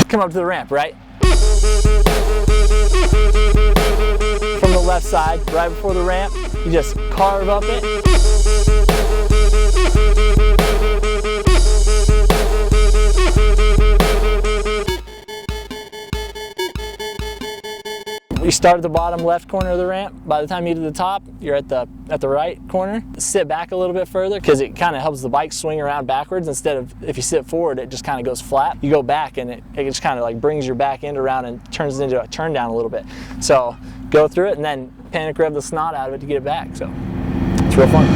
Come up to the ramp, right? From the left side, right before the ramp, you just carve up it. You start at the bottom left corner of the ramp. By the time you get to the top, you're at the right corner. Sit back a little bit further because it kind of helps the bike swing around backwards instead of if you sit forward, it just kind of goes flat. You go back and it just kind of like brings your back end around and turns it into a turn down a little bit. So go through it and then panic rev the snot out of it to get it back. So it's real fun.